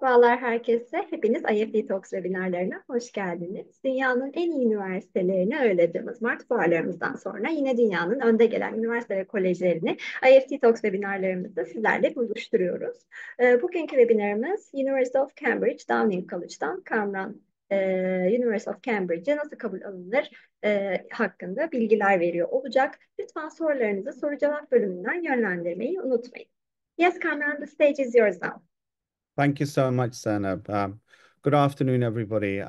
Merhabalar herkese. Hepiniz IEFTalks Webinarları'na hoş geldiniz. Dünyanın en iyi üniversitelerini ağırladığımız Mart fuarlarımızdan sonra yine dünyanın önde gelen üniversite ve kolejlerini IEFTalks Webinarlarımızda sizlerle buluşturuyoruz. Bugünkü webinarımız University of Cambridge, Downing College'dan Kamran University of Cambridge'e nasıl kabul alınır hakkında bilgiler veriyor olacak. Lütfen sorularınızı soru cevap bölümünden yönlendirmeyi unutmayın. Yes, Kamran, the stage is yours now. Thank you so much, Zainab. Good afternoon, everybody.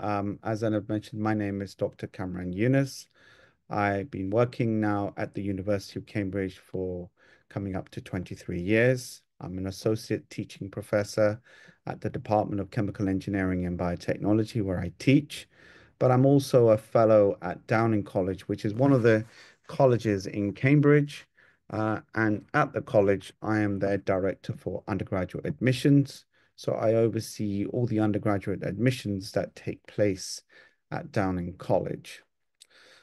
As Zainab mentioned, my name is Dr. Kamran Yunus. I've been working now at the University of Cambridge for coming up to 23 years. I'm an associate teaching professor at the Department of Chemical Engineering and Biotechnology, where I teach. But I'm also a fellow at Downing College, which is one of the colleges in Cambridge. And at the college, I am their director for undergraduate admissions. So I oversee all the undergraduate admissions that take place at Downing College.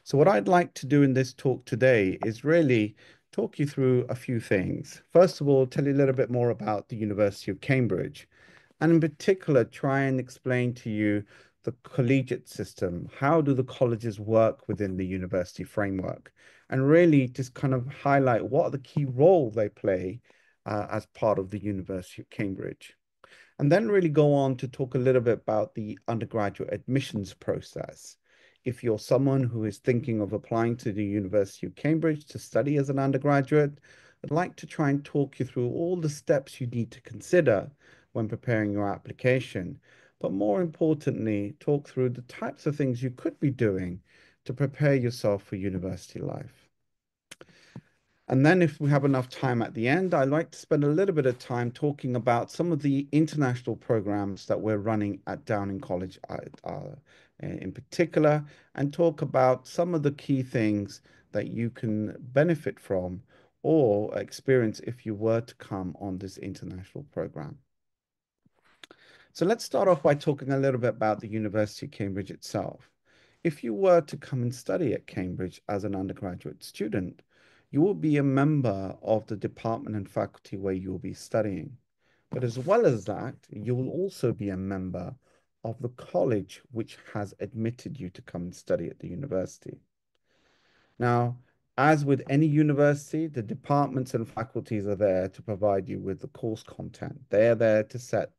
So what I'd like to do in this talk today is really talk you through a few things. First of all, tell you a little bit more about the University of Cambridge, and in particular, try and explain to you the collegiate system. How do the colleges work within the university framework? And really just kind of highlight what are the key roles they play as part of the University of Cambridge. And then really go on to talk a little bit about the undergraduate admissions process. If you're someone who is thinking of applying to the University of Cambridge to study as an undergraduate, I'd like to try and talk you through all the steps you need to consider when preparing your application, but more importantly, talk through the types of things you could be doing to prepare yourself for university life. And then if we have enough time at the end, I'd like to spend a little bit of time talking about some of the international programs that we're running at Downing College in particular, and talk about some of the key things that you can benefit from or experience if you were to come on this international program. So let's start off by talking a little bit about the University of Cambridge itself. If you were to come and study at Cambridge as an undergraduate student, you will be a member of the department and faculty where you will be studying. But as well as that, you will also be a member of the college which has admitted you to come and study at the university. Now, as with any university, the departments and faculties are there to provide you with the course content. They are there to set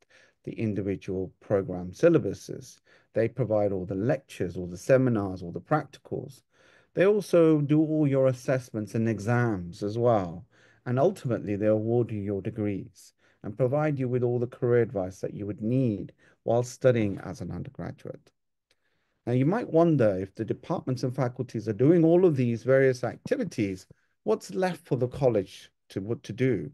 the individual program syllabuses. They provide all the lectures, all the seminars, all the practicals. They also do all your assessments and exams as well. And ultimately, they award you your degrees and provide you with all the career advice that you would need while studying as an undergraduate. Now, you might wonder if the departments and faculties are doing all of these various activities, what's left for the college to do?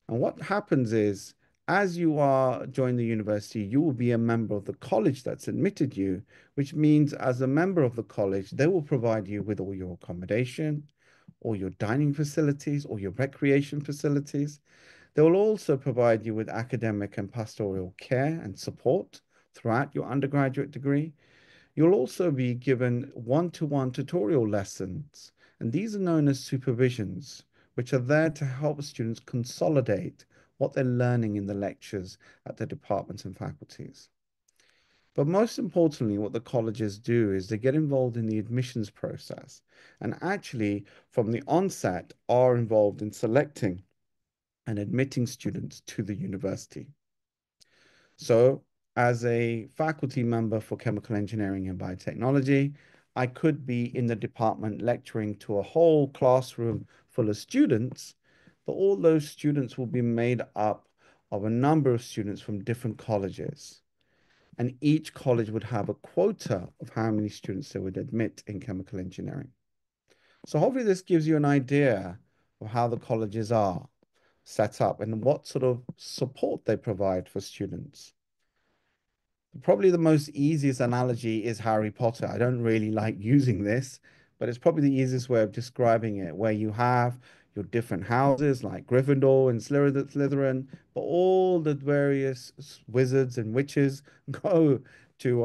And what happens is, as you are joining the university, you will be a member of the college that's admitted you, which means as a member of the college, they will provide you with all your accommodation, all your dining facilities, all your recreation facilities. They will also provide you with academic and pastoral care and support throughout your undergraduate degree. You'll also be given one-to-one tutorial lessons, and these are known as supervisions, which are there to help students consolidate what they're learning in the lectures at the departments and faculties. But most importantly, what the colleges do is they get involved in the admissions process, and actually from the onset are involved in selecting and admitting students to the university. So as a faculty member for chemical engineering and biotechnology, I could be in the department lecturing to a whole classroom full of students, but all those students will be made up of a number of students from different colleges. And each college would have a quota of how many students they would admit in chemical engineering. So hopefully this gives you an idea of how the colleges are set up and what sort of support they provide for students. Probably the most easiest analogy is Harry Potter. I don't really like using this, but it's probably the easiest way of describing it, where you have your different houses like Gryffindor and Slytherin, but all the various wizards and witches go to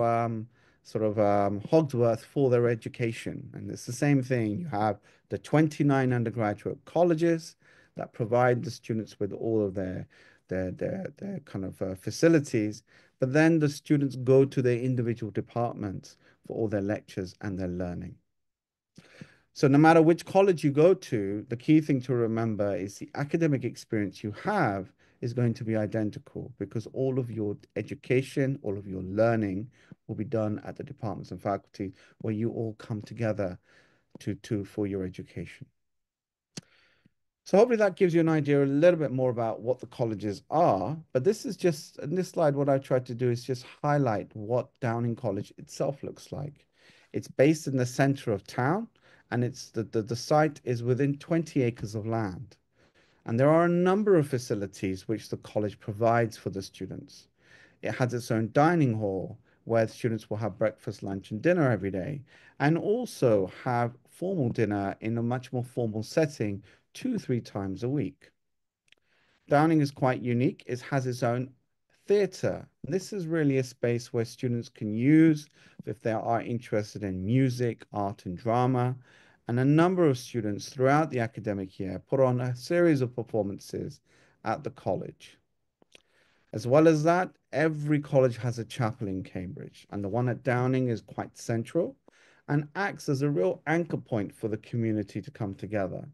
Hogsworth for their education. And it's the same thing. You have the 29 undergraduate colleges that provide the students with all of their their kind of facilities, but then the students go to their individual departments for all their lectures and their learning. So no matter which college you go to, the key thing to remember is the academic experience you have is going to be identical, because all of your education, all of your learning will be done at the departments and faculty where you all come together for your education. So hopefully that gives you an idea a little bit more about what the colleges are. But this is just, in this slide, what I tried to do is just highlight what Downing College itself looks like. It's based in the center of town, and the site is within 20 acres of land. And there are a number of facilities which the college provides for the students. It has its own dining hall where the students will have breakfast, lunch, and dinner every day, and also have formal dinner in a much more formal setting 2-3 times a week. Downing is quite unique. It has its own theatre. This is really a space where students can use if they are interested in music, art, and drama. And a number of students throughout the academic year put on a series of performances at the college. As well as that, every college has a chapel in Cambridge, and the one at Downing is quite central and acts as a real anchor point for the community to come together.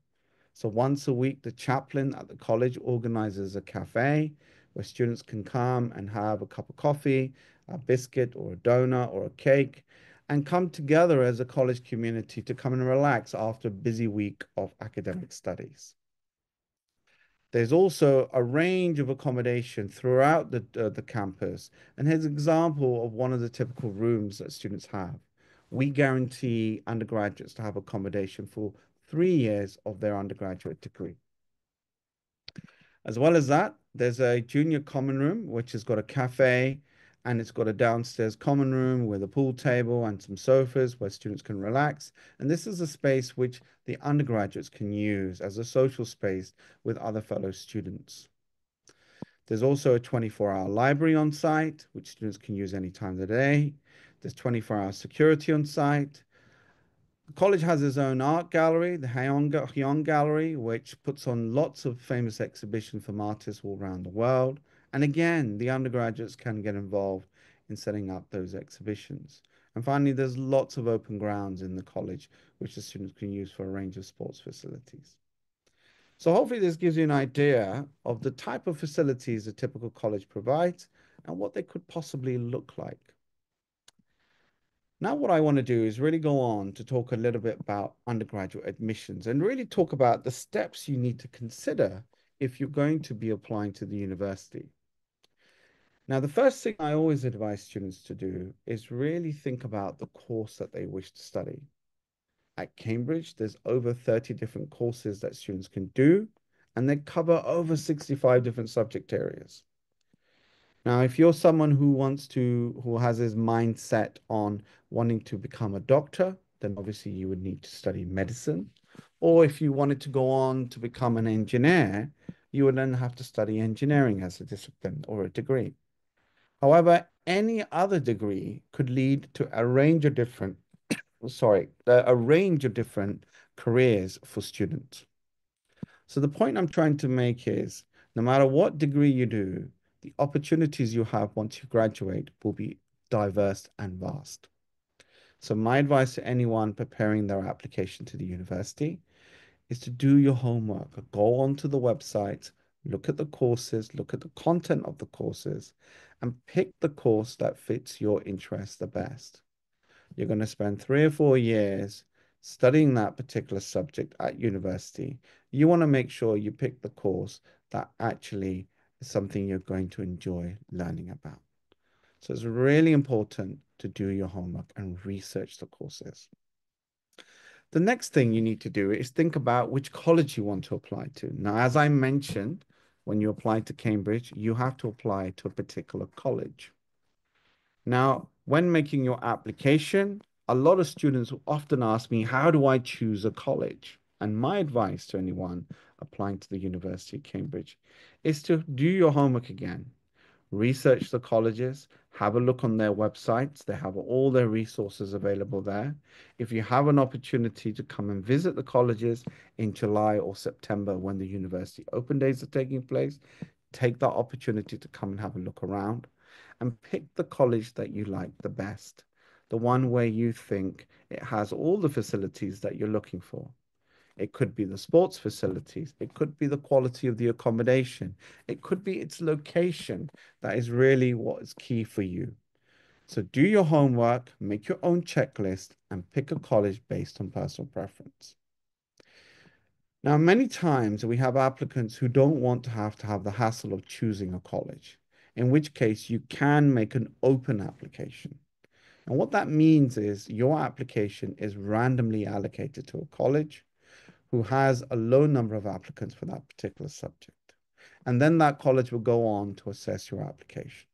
So once a week, the chaplain at the college organizes a cafe where students can come and have a cup of coffee, a biscuit or a donut or a cake, and come together as a college community to come and relax after a busy week of academic studies. There's also a range of accommodation throughout the campus. And here's an example of one of the typical rooms that students have. We guarantee undergraduates to have accommodation for 3 years of their undergraduate degree. As well as that, there's a junior common room, which has got a cafe, and it's got a downstairs common room with a pool table and some sofas where students can relax. And this is a space which the undergraduates can use as a social space with other fellow students. There's also a 24-hour library on site, which students can use any time of the day. There's 24-hour security on site. The college has its own art gallery, the Hyun Gallery, which puts on lots of famous exhibitions from artists all around the world. And again, the undergraduates can get involved in setting up those exhibitions. And finally, there's lots of open grounds in the college, which the students can use for a range of sports facilities. So hopefully this gives you an idea of the type of facilities a typical college provides and what they could possibly look like. Now, what I want to do is really go on to talk a little bit about undergraduate admissions and really talk about the steps you need to consider if you're going to be applying to the university. Now, the first thing I always advise students to do is really think about the course that they wish to study. At Cambridge, there's over 30 different courses that students can do, and they cover over 65 different subject areas. Now, if you're someone who has his mind set on wanting to become a doctor, then obviously you would need to study medicine. Or if you wanted to go on to become an engineer, you would then have to study engineering as a discipline or a degree. However, any other degree could lead to a range of different careers for students. So the point I'm trying to make is, no matter what degree you do, the opportunities you have once you graduate will be diverse and vast. So my advice to anyone preparing their application to the university is to do your homework. Go onto the website, look at the courses, look at the content of the courses, and pick the course that fits your interest the best. You're going to spend 3 or 4 years studying that particular subject at university. You want to make sure you pick the course that actually is something you're going to enjoy learning about. So it's really important to do your homework and research the courses. The next thing you need to do is think about which college you want to apply to. Now, as I mentioned, when you apply to Cambridge, you have to apply to a particular college. Now, when making your application, a lot of students often ask me, how do I choose a college? And my advice to anyone applying to the University of Cambridge is to do your homework again. Research the colleges, have a look on their websites. They have all their resources available there. If you have an opportunity to come and visit the colleges in July or September when the university open days are taking place, take that opportunity to come and have a look around and pick the college that you like the best, the one where you think it has all the facilities that you're looking for. It could be the sports facilities. It could be the quality of the accommodation. It could be its location. That is really what is key for you. So do your homework, make your own checklist, and pick a college based on personal preference. Now, many times we have applicants who don't want to have the hassle of choosing a college, in which case you can make an open application. And what that means is your application is randomly allocated to a college who has a low number of applicants for that particular subject. And then that college will go on to assess your application.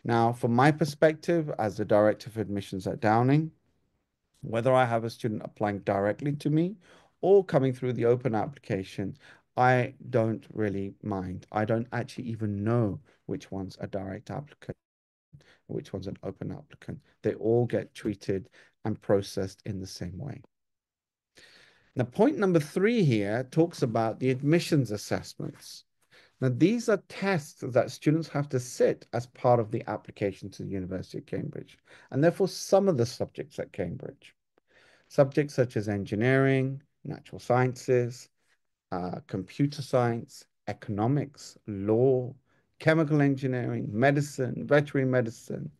Now, from my perspective as the Director of Admissions at Downing, whether I have a student applying directly to me or coming through the open application, I don't really mind. I don't actually even know which one's a direct applicant, which one's an open applicant. They all get treated and processed in the same way. Now, point number 3 here talks about the admissions assessments. Now, these are tests that students have to sit as part of the application to the University of Cambridge, and therefore some of the subjects at Cambridge. Subjects such as engineering, natural sciences, computer science, economics, law, chemical engineering, medicine, veterinary medicine.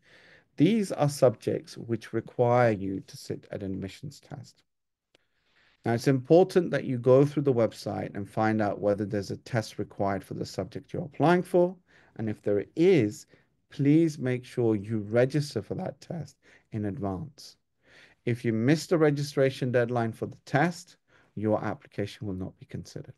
These are subjects which require you to sit an admissions test. Now, it's important that you go through the website and find out whether there's a test required for the subject you're applying for. And if there is, please make sure you register for that test in advance. If you miss the registration deadline for the test, your application will not be considered.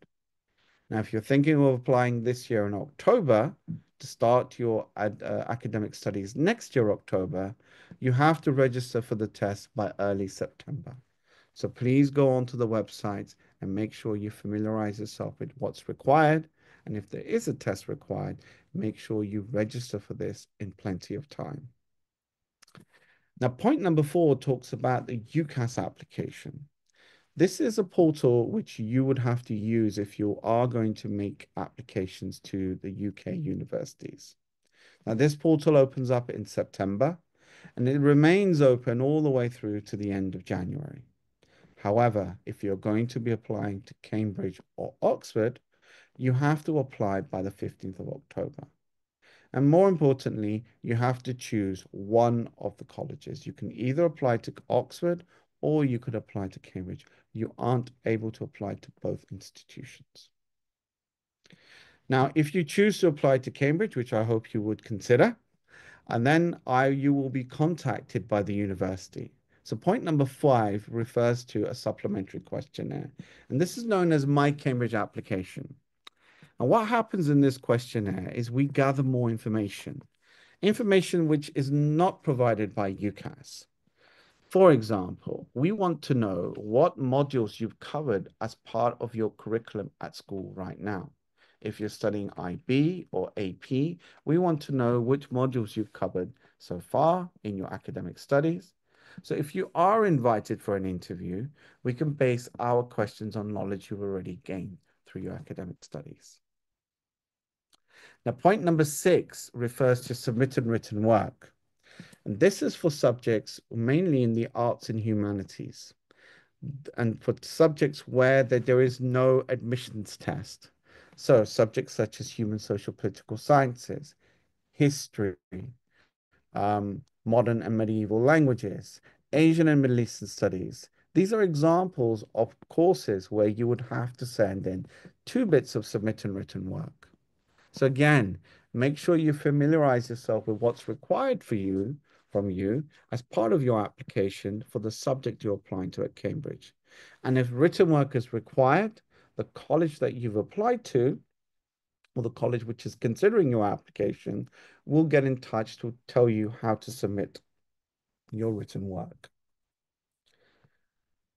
Now, if you're thinking of applying this year in October to start your academic studies next year, October, you have to register for the test by early September. So please go onto the website and make sure you familiarize yourself with what's required. And if there is a test required, make sure you register for this in plenty of time. Now, point number 4 talks about the UCAS application. This is a portal which you would have to use if you are going to make applications to the UK universities. Now, this portal opens up in September and it remains open all the way through to the end of January. However, if you're going to be applying to Cambridge or Oxford, you have to apply by the 15th of October. And more importantly, you have to choose one of the colleges. You can either apply to Oxford or you could apply to Cambridge. You aren't able to apply to both institutions. Now, if you choose to apply to Cambridge, which I hope you would consider, and then you will be contacted by the university. So point number 5 refers to a supplementary questionnaire, and this is known as My Cambridge Application. And what happens in this questionnaire is we gather more information which is not provided by UCAS. For example, we want to know what modules you've covered as part of your curriculum at school right now. If you're studying IB or AP, we want to know which modules you've covered so far in your academic studies. So if you are invited for an interview, we can base our questions on knowledge you've already gained through your academic studies. Now, point number 6 refers to submitted written work. And this is for subjects mainly in the arts and humanities, and for subjects where there is no admissions test. So subjects such as human, social, political sciences, history, modern and medieval languages, Asian and Middle Eastern studies. These are examples of courses where you would have to send in 2 bits of submitted written work. So again, make sure you familiarize yourself with what's required from you as part of your application for the subject you're applying to at Cambridge. And if written work is required, the college that you've applied to, or the college which is considering your application, will get in touch to tell you how to submit your written work.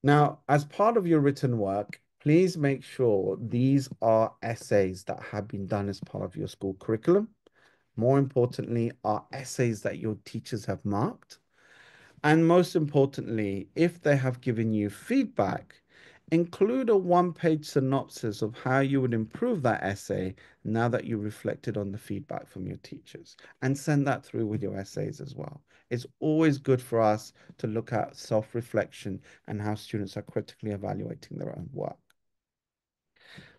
Now, as part of your written work, please make sure these are essays that have been done as part of your school curriculum. More importantly, are essays that your teachers have marked. And most importantly, if they have given you feedback, include a one-page synopsis of how you would improve that essay now that you reflected on the feedback from your teachers, and send that through with your essays as well. It's always good for us to look at self-reflection and how students are critically evaluating their own work.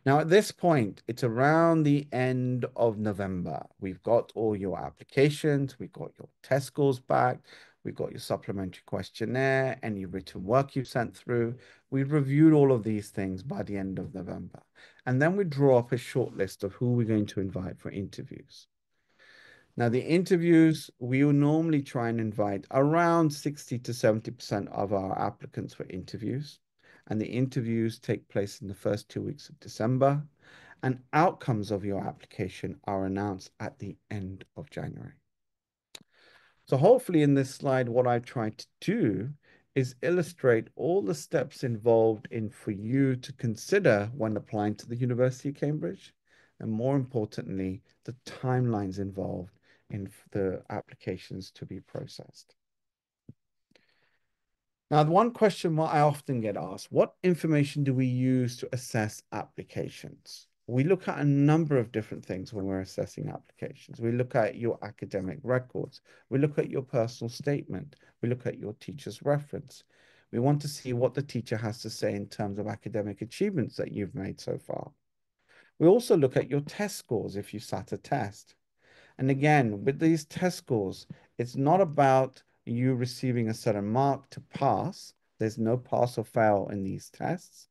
Now, at this point, it's around the end of November. We've got all your applications, we've got your test scores back, we've got your supplementary questionnaire, any written work you sent through. We've reviewed all of these things by the end of November. And then we draw up a short list of who we're going to invite for interviews. Now, the interviews, we will normally try and invite around 60 to 70% of our applicants for interviews. And the interviews take place in the first 2 weeks of December. And outcomes of your application are announced at the end of January. So hopefully in this slide, what I've tried to do is illustrate all the steps involved in for you to consider when applying to the University of Cambridge, and more importantly, the timelines involved in the applications to be processed. Now, the one question I often get asked, what information do we use to assess applications? We look at a number of different things when we're assessing applications. We look at your academic records. We look at your personal statement. We look at your teacher's reference. We want to see what the teacher has to say in terms of academic achievements that you've made so far. We also look at your test scores if you sat a test. And again, with these test scores, it's not about you receiving a certain mark to pass. There's no pass or fail in these tests.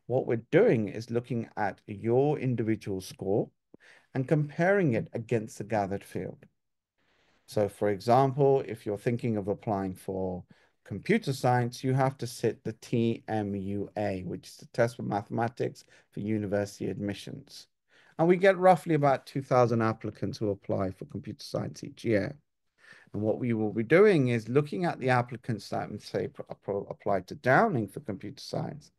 What we're doing is looking at your individual score and comparing it against the gathered field. So for example, if you're thinking of applying for computer science, you have to sit the TMUA, which is the test for mathematics for university admissions. And we get roughly about 2,000 applicants who apply for computer science each year. And what we will be doing is looking at the applicants that, say, applied to Downing for computer science.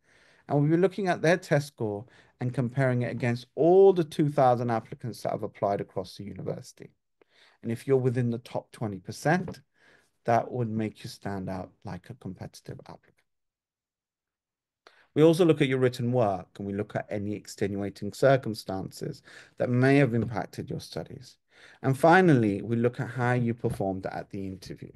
And we'll be looking at their test score and comparing it against all the 2,000 applicants that have applied across the university. And if you're within the top 20%, that would make you stand out like a competitive applicant. We also look at your written work, and we look at any extenuating circumstances that may have impacted your studies. And finally, we look at how you performed at the interview.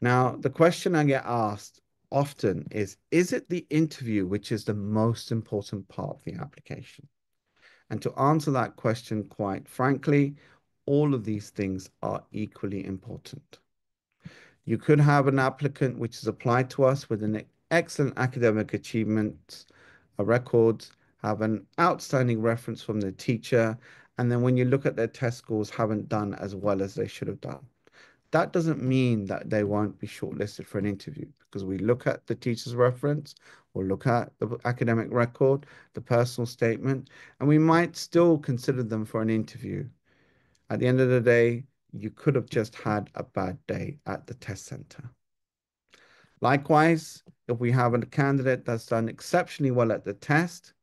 Now, the question I get asked often is it the interview which is the most important part of the application? And to answer that question, quite frankly, all of these things are equally important. You could have an applicant which has applied to us with an excellent academic achievement, a record, have an outstanding reference from the teacher, and then when you look at their test scores, haven't done as well as they should have done. That doesn't mean that they won't be shortlisted for an interview, because we look at the teacher's reference, we'll look at the academic record, the personal statement, and we might still consider them for an interview. At the end of the day, you could have just had a bad day at the test center. Likewise, if we have a candidate that's done exceptionally well at the test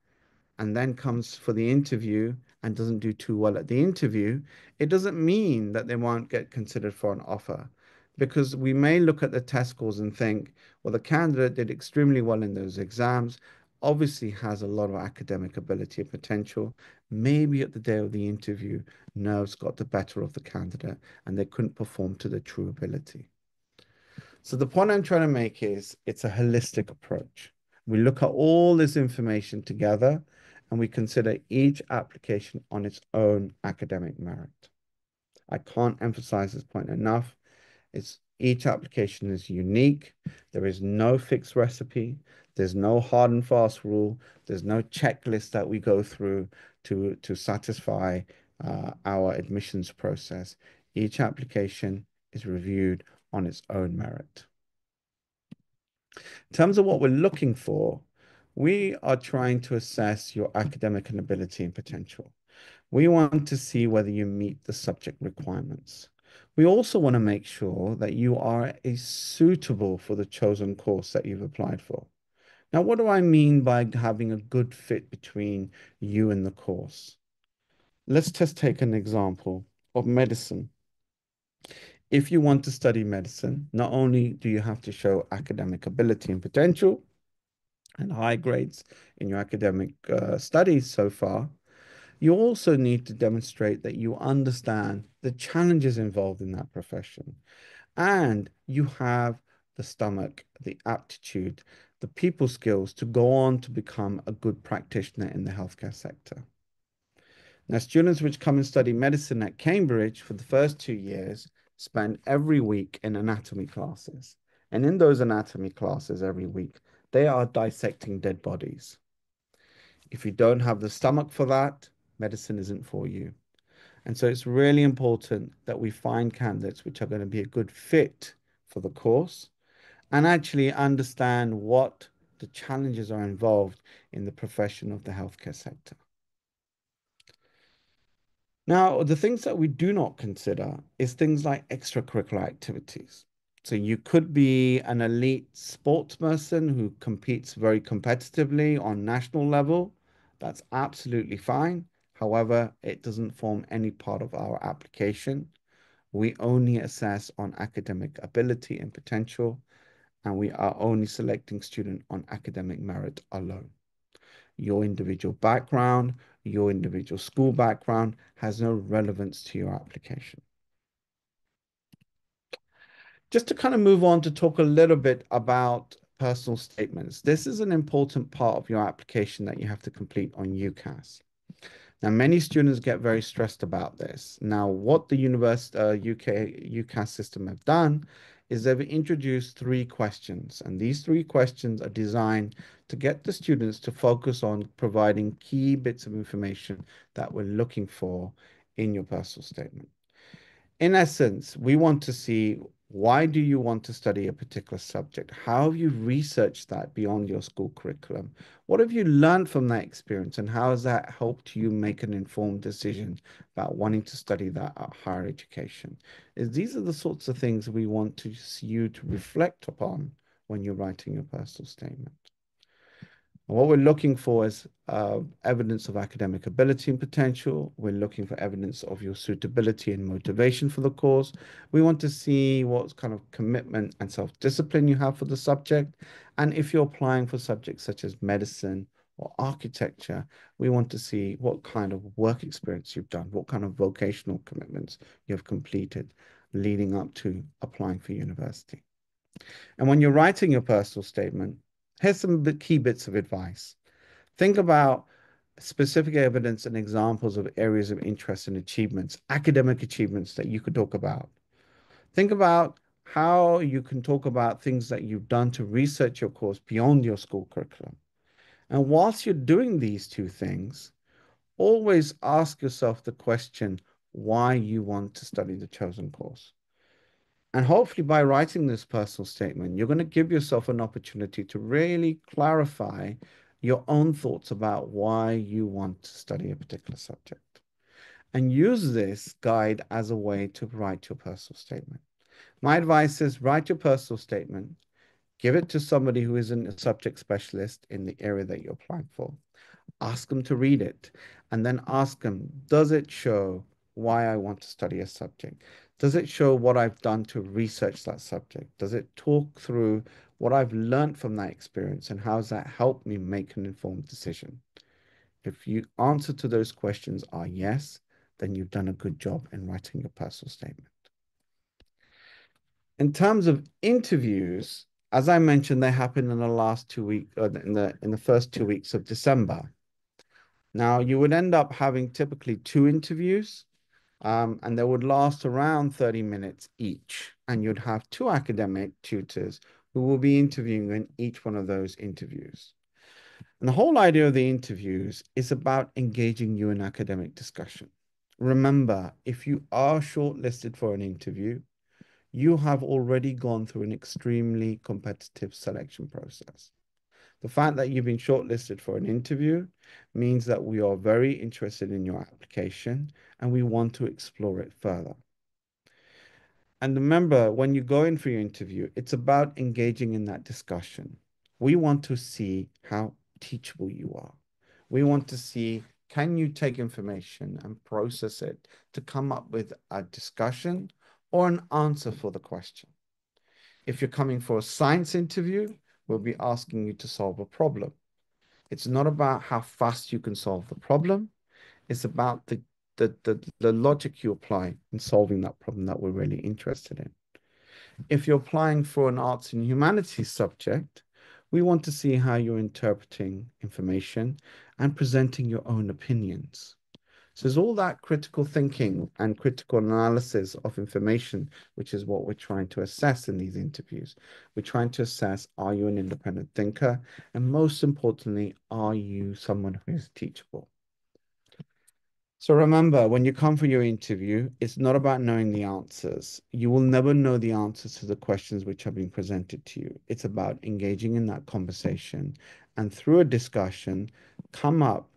and then comes for the interview and doesn't do too well at the interview, it doesn't mean that they won't get considered for an offer. Because we may look at the test scores and think, well, the candidate did extremely well in those exams, obviously has a lot of academic ability and potential. Maybe at the day of the interview, nerves got the better of the candidate and they couldn't perform to their true ability. So the point I'm trying to make is it's a holistic approach. We look at all this information together and we consider each application on its own academic merit. I can't emphasize this point enough. Each application is unique. There is no fixed recipe. There's no hard and fast rule. There's no checklist that we go through to satisfy our admissions process. Each application is reviewed on its own merit. In terms of what we're looking for, we are trying to assess your academic ability and potential. We want to see whether you meet the subject requirements. We also want to make sure that you are suitable for the chosen course that you've applied for. Now, what do I mean by having a good fit between you and the course? Let's just take an example of medicine. If you want to study medicine, not only do you have to show academic ability and potential, and high grades in your academic studies so far, you also need to demonstrate that you understand the challenges involved in that profession and you have the stomach, the aptitude, the people skills to go on to become a good practitioner in the healthcare sector. Now, students which come and study medicine at Cambridge for the first 2 years spend every week in anatomy classes. And in those anatomy classes every week, they are dissecting dead bodies. If you don't have the stomach for that, medicine isn't for you. And so it's really important that we find candidates which are going to be a good fit for the course and actually understand what the challenges are involved in the profession of the healthcare sector. Now, the things that we do not consider is things like extracurricular activities. So you could be an elite sportsperson who competes very competitively on national level. That's absolutely fine. However, it doesn't form any part of our application. We only assess on academic ability and potential, and we are only selecting students on academic merit alone. Your individual background, your individual school background has no relevance to your application. Just to kind of move on to talk a little bit about personal statements. This is an important part of your application that you have to complete on UCAS. Now, many students get very stressed about this. Now, what the UK UCAS system have done is they've introduced 3 questions, and these 3 questions are designed to get the students to focus on providing key bits of information that we're looking for in your personal statement. In essence, we want to see, why do you want to study a particular subject? How have you researched that beyond your school curriculum? What have you learned from that experience, and how has that helped you make an informed decision about wanting to study that at higher education? These are the sorts of things we want you to reflect upon when you're writing your personal statement. What we're looking for is evidence of academic ability and potential. We're looking for evidence of your suitability and motivation for the course. We want to see what kind of commitment and self-discipline you have for the subject. And if you're applying for subjects such as medicine or architecture, we want to see what kind of work experience you've done, what kind of vocational commitments you have completed leading up to applying for university. And when you're writing your personal statement, here's some key bits of advice. Think about specific evidence and examples of areas of interest and achievements, academic achievements that you could talk about. Think about how you can talk about things that you've done to research your course beyond your school curriculum. And whilst you're doing these 2 things, always ask yourself the question why you want to study the chosen course. And hopefully by writing this personal statement, you're going to give yourself an opportunity to really clarify your own thoughts about why you want to study a particular subject. And use this guide as a way to write your personal statement. My advice is write your personal statement, give it to somebody who isn't a subject specialist in the area that you're applying for. Ask them to read it, and then ask them, does it show why I want to study a subject? Does it show what I've done to research that subject? Does it talk through what I've learned from that experience, and how has that helped me make an informed decision? If your answer to those questions are yes, then you've done a good job in writing your personal statement. In terms of interviews, as I mentioned, they happen in the last 2 weeks, in the first 2 weeks of December. Now, you would end up having typically 2 interviews, and they would last around 30 minutes each. And you'd have 2 academic tutors who will be interviewing in each one of those interviews. And the whole idea of the interviews is about engaging you in academic discussion. Remember, if you are shortlisted for an interview, you have already gone through an extremely competitive selection process. The fact that you've been shortlisted for an interview means that we are very interested in your application and we want to explore it further. And remember, when you go in for your interview, it's about engaging in that discussion. We want to see how teachable you are. We want to see, can you take information and process it to come up with a discussion or an answer for the question? If you're coming for a science interview, we'll be asking you to solve a problem. It's not about how fast you can solve the problem. It's about the logic you apply in solving that problem that we're really interested in. If you're applying for an arts and humanities subject, we want to see how you're interpreting information and presenting your own opinions. So there's all that critical thinking and critical analysis of information, which is what we're trying to assess in these interviews. We're trying to assess, are you an independent thinker? And most importantly, are you someone who is teachable? So remember, when you come for your interview, it's not about knowing the answers. You will never know the answers to the questions which are being presented to you. It's about engaging in that conversation and through a discussion, come up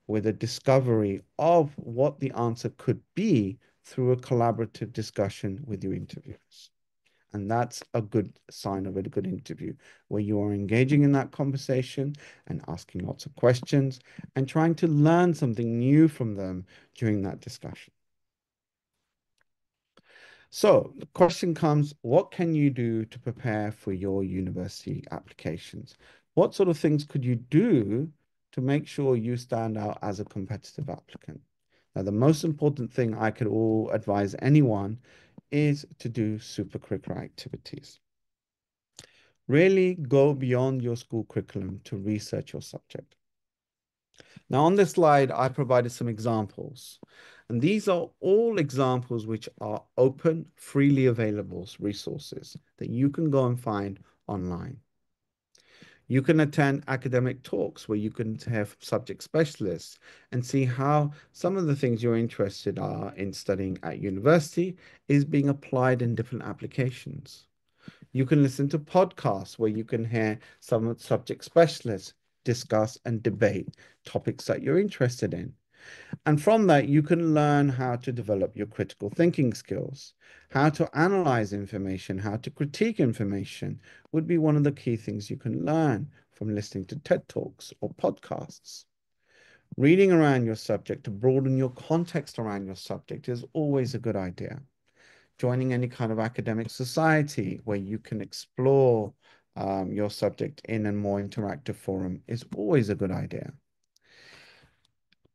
with a discovery of what the answer could be through a collaborative discussion with your interviewers. And that's a good sign of a good interview, where you are engaging in that conversation and asking lots of questions and trying to learn something new from them during that discussion. So the question comes, what can you do to prepare for your university applications? What sort of things could you do to make sure you stand out as a competitive applicant? Now, the most important thing I could all advise anyone is to do supercurricular activities. Really go beyond your school curriculum to research your subject. Now, on this slide, I provided some examples. And these are all examples which are open, freely available resources that you can go and find online. You can attend academic talks where you can have subject specialists and see how some of the things you're interested are in studying at university is being applied in different applications. You can listen to podcasts where you can hear some subject specialists discuss and debate topics that you're interested in. And from that, you can learn how to develop your critical thinking skills. How to analyze information, how to critique information would be one of the key things you can learn from listening to TED Talks or podcasts. Reading around your subject to broaden your context around your subject is always a good idea. Joining any kind of academic society where you can explore your subject in a more interactive forum is always a good idea.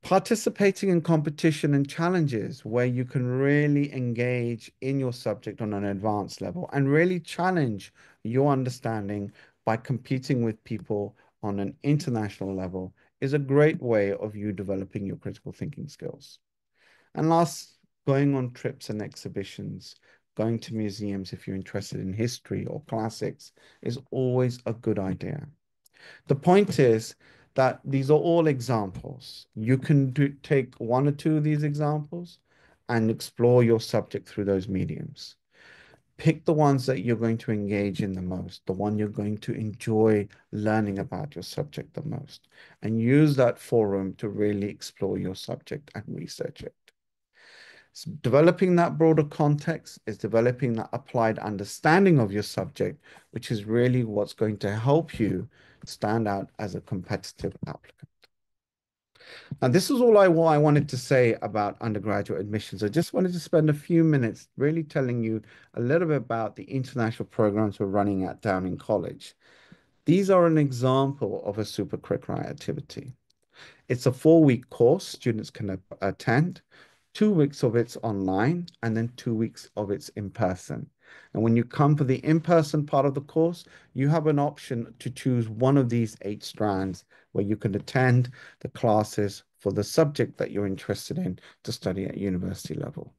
Participating in competition and challenges where you can really engage in your subject on an advanced level and really challenge your understanding by competing with people on an international level is a great way of you developing your critical thinking skills. And last, going on trips and exhibitions, going to museums if you're interested in history or classics is always a good idea. The point is that these are all examples. You can take one or two of these examples and explore your subject through those mediums. Pick the ones that you're going to engage in the most, the one you're going to enjoy learning about your subject the most, and use that forum to really explore your subject and research it. So developing that broader context is developing that applied understanding of your subject, which is really what's going to help you stand out as a competitive applicant. And this is all I wanted to say about undergraduate admissions. I just wanted to spend a few minutes really telling you a little bit about the international programs we're running at Downing College. These are an example of a supercurricular activity. It's a 4-week course students can attend. 2 weeks of it's online and then 2 weeks of it's in person. And when you come for the in-person part of the course, you have an option to choose one of these 8 strands where you can attend the classes for the subject that you're interested in to study at university level.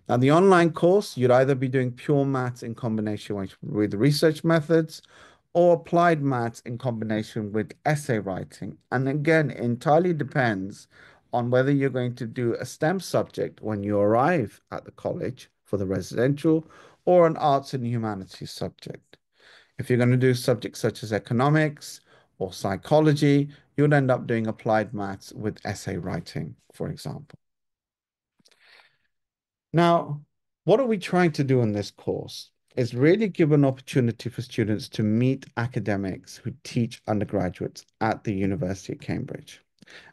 Now, the online course, you'd either be doing pure maths in combination with research methods or applied maths in combination with essay writing. And again, it entirely depends on whether you're going to do a STEM subject when you arrive at the college for the residential or an arts and humanities subject. If you're going to do subjects such as economics or psychology, you'll end up doing applied maths with essay writing, for example. Now, what are we trying to do in this course? Is really give an opportunity for students to meet academics who teach undergraduates at the University of Cambridge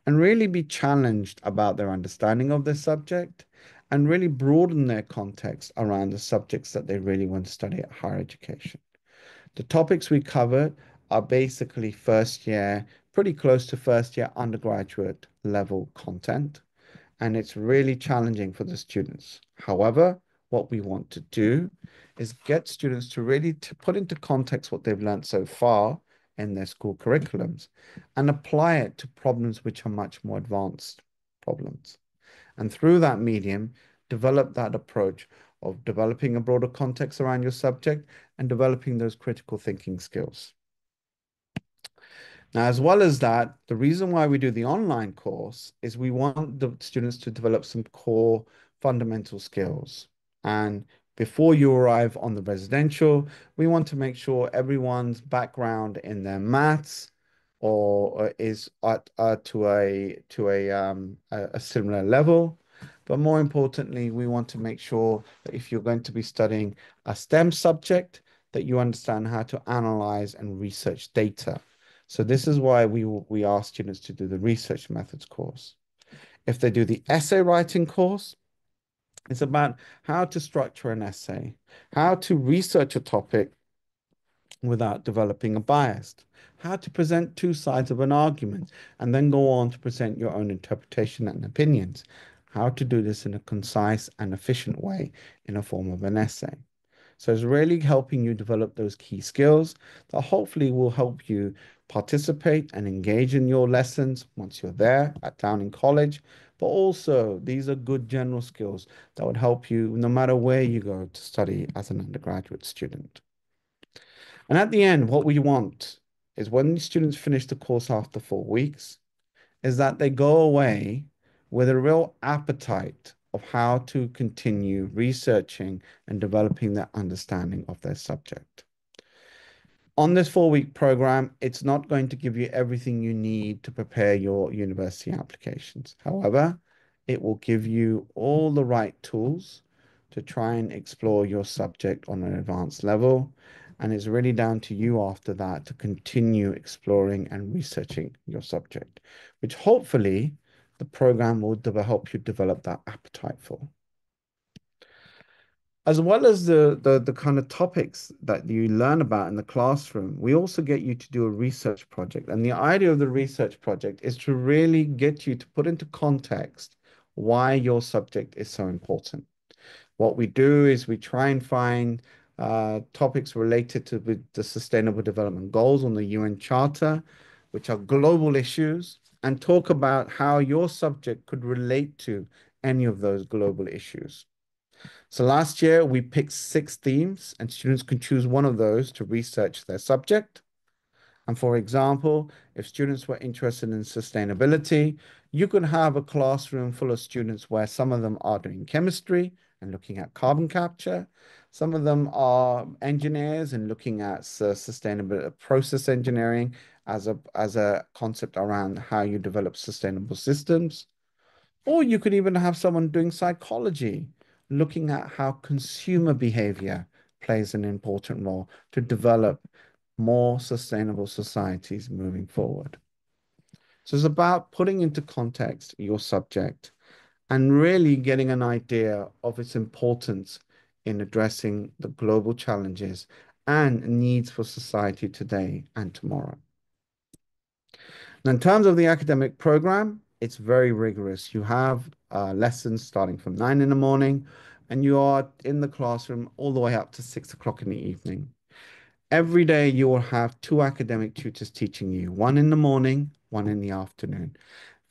and really be challenged about their understanding of this subject and really broaden their context around the subjects that they really want to study at higher education. The topics we cover are basically first year, pretty close to first year undergraduate level content, and it's really challenging for the students. However, what we want to do is get students to really put into context what they've learned so far in their school curriculums and apply it to problems which are much more advanced problems. And through that medium, develop that approach of developing a broader context around your subject and developing those critical thinking skills. Now, as well as that, the reason why we do the online course is we want the students to develop some core fundamental skills. And before you arrive on the residential, we want to make sure everyone's background in their maths or is to a similar level. But more importantly, we want to make sure that if you're going to be studying a STEM subject, that you understand how to analyze and research data. So this is why we ask students to do the research methods course. If they do the essay writing course, it's about how to structure an essay, how to research a topic without developing a bias, how to present two sides of an argument, and then go on to present your own interpretation and opinions, how to do this in a concise and efficient way in a form of an essay. So it's really helping you develop those key skills that hopefully will help you participate and engage in your lessons once you're there down in college. But also, these are good general skills that would help you no matter where you go to study as an undergraduate student. And at the end, what we want is when students finish the course after 4 weeks, is that they go away with a real appetite of how to continue researching and developing their understanding of their subject. On this 4-week program, it's not going to give you everything you need to prepare your university applications. However, it will give you all the right tools to try and explore your subject on an advanced level. And it's really down to you after that to continue exploring and researching your subject, which hopefully the program will help you develop that appetite for. As well as the kind of topics that you learn about in the classroom, we also get you to do a research project. And the idea of the research project is to really get you to put into context why your subject is so important. What we do is we try and find topics related to the Sustainable Development Goals on the UN Charter, which are global issues, and talk about how your subject could relate to any of those global issues. So last year, we picked 6 themes, and students can choose one of those to research their subject. And for example, if students were interested in sustainability, you could have a classroom full of students where some of them are doing chemistry and looking at carbon capture. Some of them are engineers and looking at sustainable process engineering as a concept around how you develop sustainable systems. Or you could even have someone doing psychology, looking at how consumer behavior plays an important role to develop more sustainable societies moving forward. So it's about putting into context your subject and really getting an idea of its importance in addressing the global challenges and needs for society today and tomorrow. Now, in terms of the academic program, it's very rigorous. You have lessons starting from 9 in the morning, and you are in the classroom all the way up to 6 o'clock in the evening. Every day you will have 2 academic tutors teaching you, one in the morning, one in the afternoon,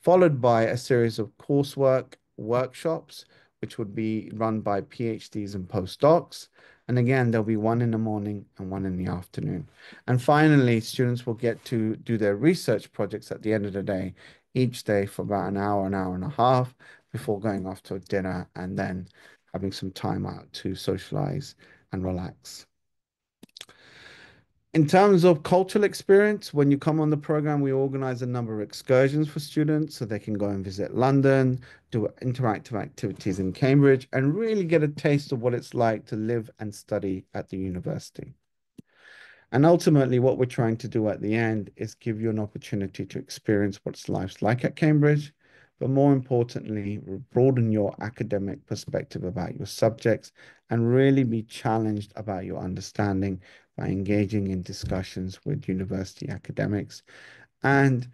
followed by a series of coursework workshops, which would be run by PhDs and postdocs. And again, there'll be one in the morning and one in the afternoon. And finally, students will get to do their research projects at the end of the day, each day for about an hour and a half before going off to dinner and then having some time out to socialize and relax. In terms of cultural experience, when you come on the program, we organize a number of excursions for students so they can go and visit London, do interactive activities in Cambridge, and really get a taste of what it's like to live and study at the university. And ultimately, what we're trying to do at the end is give you an opportunity to experience what life's like at Cambridge, but more importantly, broaden your academic perspective about your subjects and really be challenged about your understanding by engaging in discussions with university academics and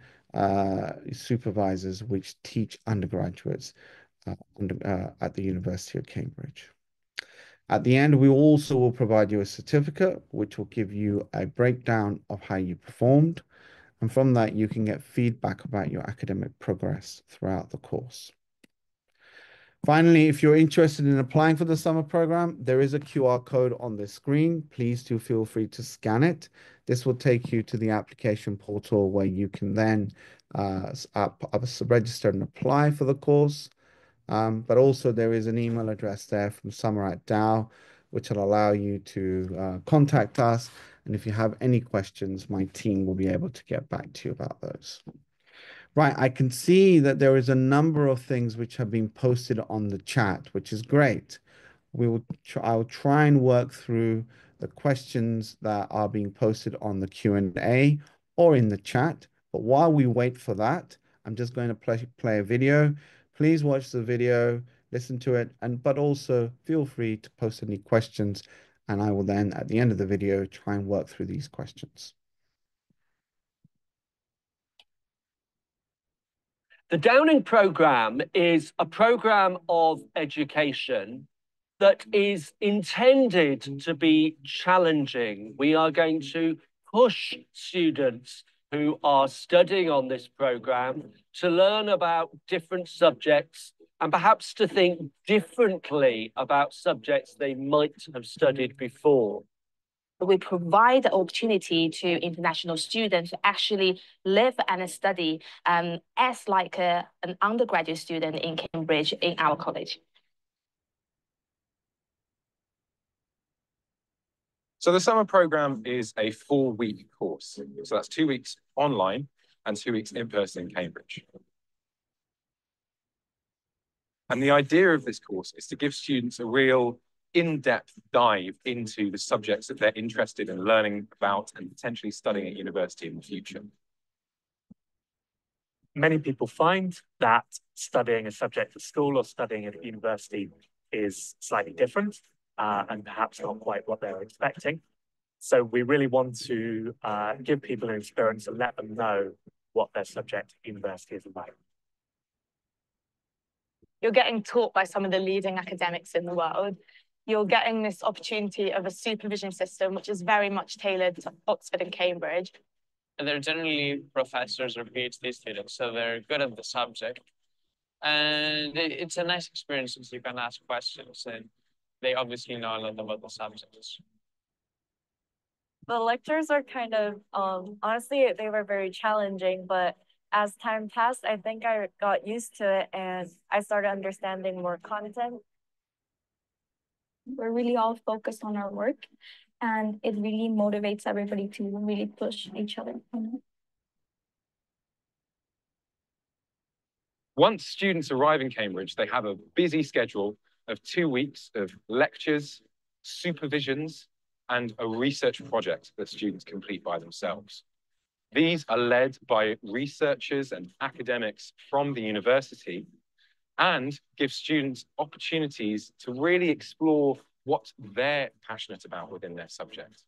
supervisors which teach undergraduates at the University of Cambridge. At the end, we also will provide you a certificate, which will give you a breakdown of how you performed. And from that, you can get feedback about your academic progress throughout the course. Finally, if you're interested in applying for the summer program, there is a QR code on the screen. Please do feel free to scan it. This will take you to the application portal where you can then register and apply for the course. But also there is an email address there from Summer@Dow, which will allow you to contact us. And if you have any questions, my team will be able to get back to you about those. Right, I can see that there is a number of things which have been posted on the chat, which is great. I'll try and work through the questions that are being posted on the Q&A or in the chat. But while we wait for that, I'm just going to play a video. Please watch the video, listen to it, but also feel free to post any questions. And I will then, at the end of the video, try and work through these questions. The Downing programme is a programme of education that is intended to be challenging. We are going to push students who are studying on this programme to learn about different subjects and perhaps to think differently about subjects they might have studied before. We provide the opportunity to international students to actually live and study as like an undergraduate student in Cambridge in our college. So the summer program is a 4-week course. So that's 2 weeks online and 2 weeks in person in Cambridge. And the idea of this course is to give students a real in-depth dive into the subjects that they're interested in learning about and potentially studying at university in the future. Many people find that studying a subject at school or studying at university is slightly different and perhaps not quite what they're expecting. So we really want to give people an experience and let them know what their subject at university is about. You're getting taught by some of the leading academics in the world. You're getting this opportunity of a supervision system, which is very much tailored to Oxford and Cambridge. And they're generally professors or PhD students, so they're good at the subject. And it's a nice experience since you can ask questions and they obviously know a lot about the subjects. The lectures are kind of, honestly, they were very challenging, but as time passed, I think I got used to it and I started understanding more content. We're really all focused on our work and it really motivates everybody to really push each other. Once students arrive in Cambridge, they have a busy schedule of 2 weeks of lectures, supervisions, and a research project that students complete by themselves. These are led by researchers and academics from the university and give students opportunities to really explore what they're passionate about within their subject.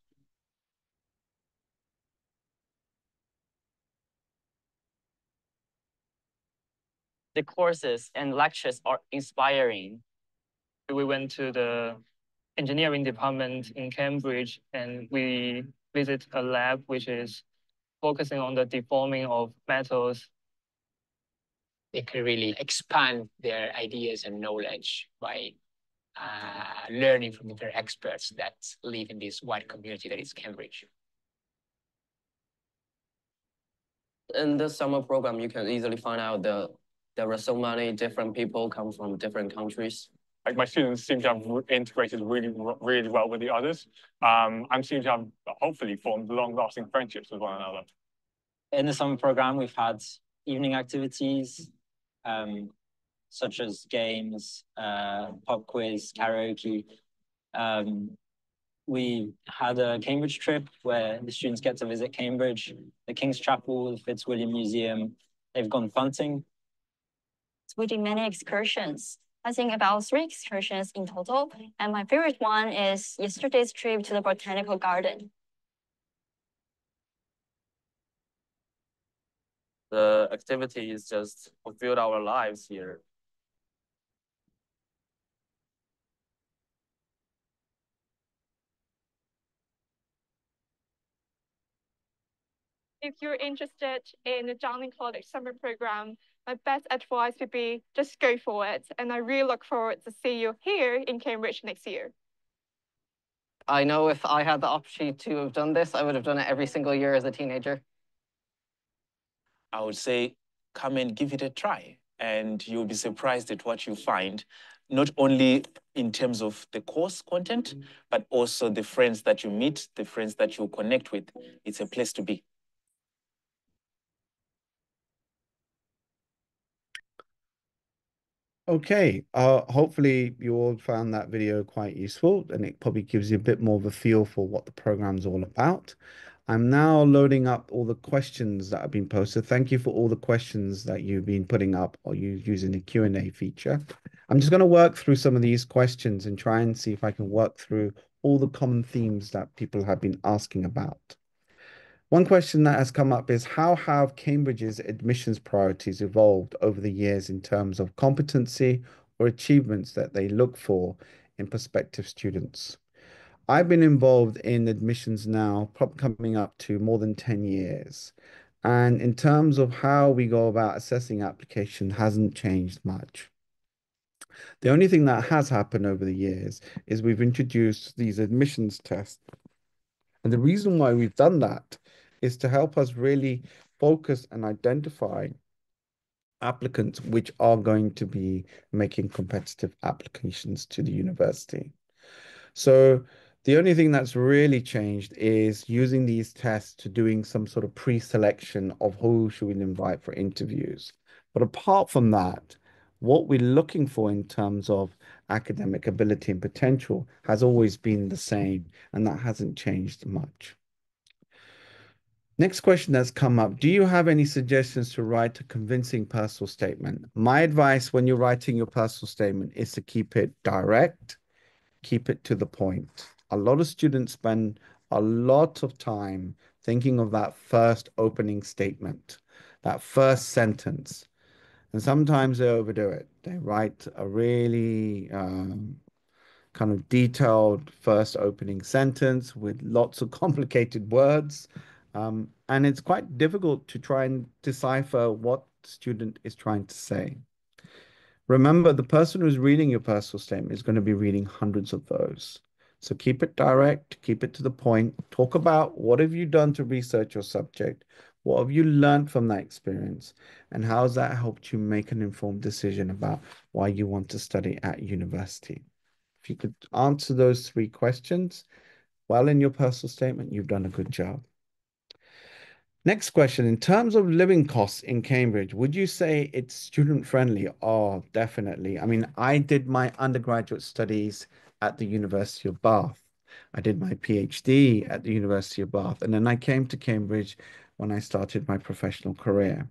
The courses and lectures are inspiring. We went to the engineering department in Cambridge and we visit a lab which is focusing on the deforming of metals. They can really expand their ideas and knowledge by learning from their experts that live in this wide community that is Cambridge. In this summer program, you can easily find out that there are so many different people come from different countries. Like my students seem to have integrated really well with the others, and seem to have hopefully formed long-lasting friendships with one another. In the summer program, we've had evening activities, such as games, pub quiz, karaoke. We had a Cambridge trip where the students get to visit Cambridge, the King's Chapel, the Fitzwilliam Museum. They've gone punting. we did many excursions. I think about 3 excursions in total. And my favorite one is yesterday's trip to the botanical garden. The activities just fulfilled our lives here. If you're interested in the Downing College summer program, my best advice would be just go for it. And I really look forward to see you here in Cambridge next year. I know if I had the opportunity to have done this, I would have done it every single year as a teenager. I would say, come and give it a try, and you'll be surprised at what you find, not only in terms of the course content, but also the friends that you meet, the friends that you connect with. It's a place to be. Okay, hopefully you all found that video quite useful, and it probably gives you a bit more of a feel for what the program's all about. I'm now loading up all the questions that have been posted. Thank you for all the questions that you've been putting up or using the Q&A feature. I'm just going to work through some of these questions and try and see if I can work through all the common themes that people have been asking about. One question that has come up is, how have Cambridge's admissions priorities evolved over the years in terms of competency or achievements that they look for in prospective students? I've been involved in admissions now, coming up to more than 10 years. And in terms of how we go about assessing application hasn't changed much. The only thing that has happened over the years is we've introduced these admissions tests. And the reason why we've done that is to help us really focus and identify applicants which are going to be making competitive applications to the university. So the only thing that's really changed is using these tests to doing some sort of pre-selection of who should we invite for interviews. But apart from that, what we're looking for in terms of academic ability and potential has always been the same, and that hasn't changed much. Next question that's come up. Do you have any suggestions to write a convincing personal statement? My advice when you're writing your personal statement is to keep it direct, keep it to the point. A lot of students spend a lot of time thinking of that first opening statement, that first sentence. And sometimes they overdo it. They write a really kind of detailed first opening sentence with lots of complicated words. And it's quite difficult to try and decipher what the student is trying to say. Remember, the person who's reading your personal statement is going to be reading hundreds of those. So keep it direct, keep it to the point. Talk about what have you done to research your subject? What have you learned from that experience? And how has that helped you make an informed decision about why you want to study at university? If you could answer those 3 questions well in your personal statement, you've done a good job. Next question, in terms of living costs in Cambridge, would you say it's student friendly? Oh, definitely. I mean, I did my undergraduate studies at the University of Bath. I did my PhD at the University of Bath, and then I came to Cambridge when I started my professional career.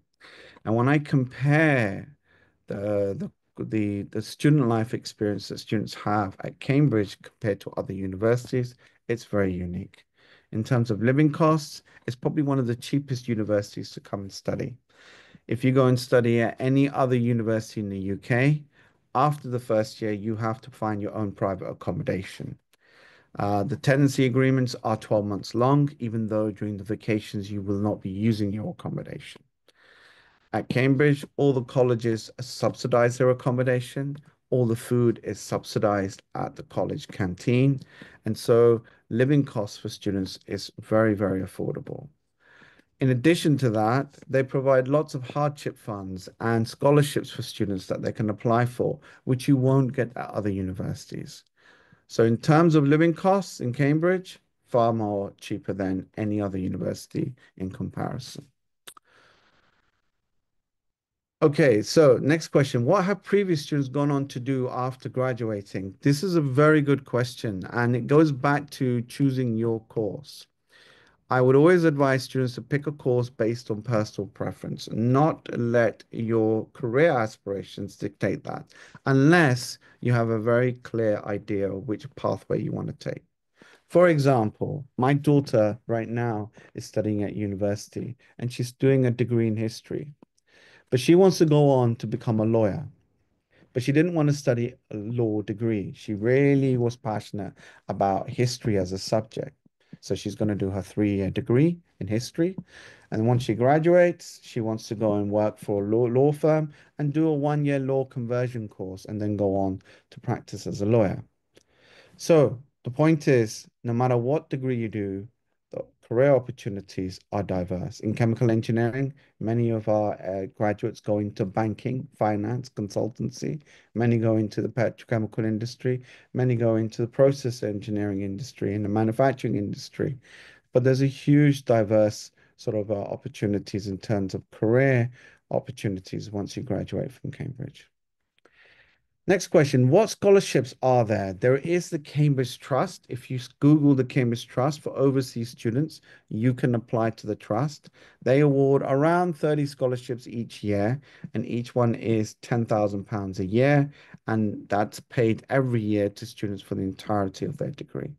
And when I compare the student life experience that students have at Cambridge compared to other universities, it's very unique. In terms of living costs, it's probably one of the cheapest universities to come and study. If you go and study at any other university in the UK, after the first year, you have to find your own private accommodation. The tenancy agreements are 12 months long, even though during the vacations, you will not be using your accommodation. At Cambridge, all the colleges subsidize their accommodation. All the food is subsidized at the college canteen. And so living costs for students is very, very affordable. In addition to that, they provide lots of hardship funds and scholarships for students that they can apply for, which you won't get at other universities. So in terms of living costs in Cambridge, far more cheaper than any other university in comparison. Okay, so next question. What have previous students gone on to do after graduating? This is a very good question, and it goes back to choosing your course. I would always advise students to pick a course based on personal preference, not let your career aspirations dictate that, unless you have a very clear idea of which pathway you want to take. For example, my daughter right now is studying at university and she's doing a degree in history, but she wants to go on to become a lawyer. But she didn't want to study a law degree. She really was passionate about history as a subject. So she's going to do her 3-year degree in history. And once she graduates, she wants to go and work for a law firm and do a 1-year law conversion course and then go on to practice as a lawyer. So the point is, no matter what degree you do, the career opportunities are diverse. In chemical engineering, many of our graduates go into banking, finance, consultancy. Many go into the petrochemical industry. Many go into the process engineering industry and the manufacturing industry. But there's a huge diverse sort of opportunities in terms of career opportunities once you graduate from Cambridge. Next question, what scholarships are there? There is the Cambridge Trust. If you Google the Cambridge Trust for overseas students, you can apply to the trust. They award around 30 scholarships each year, and each one is £10,000 a year, and that's paid every year to students for the entirety of their degree.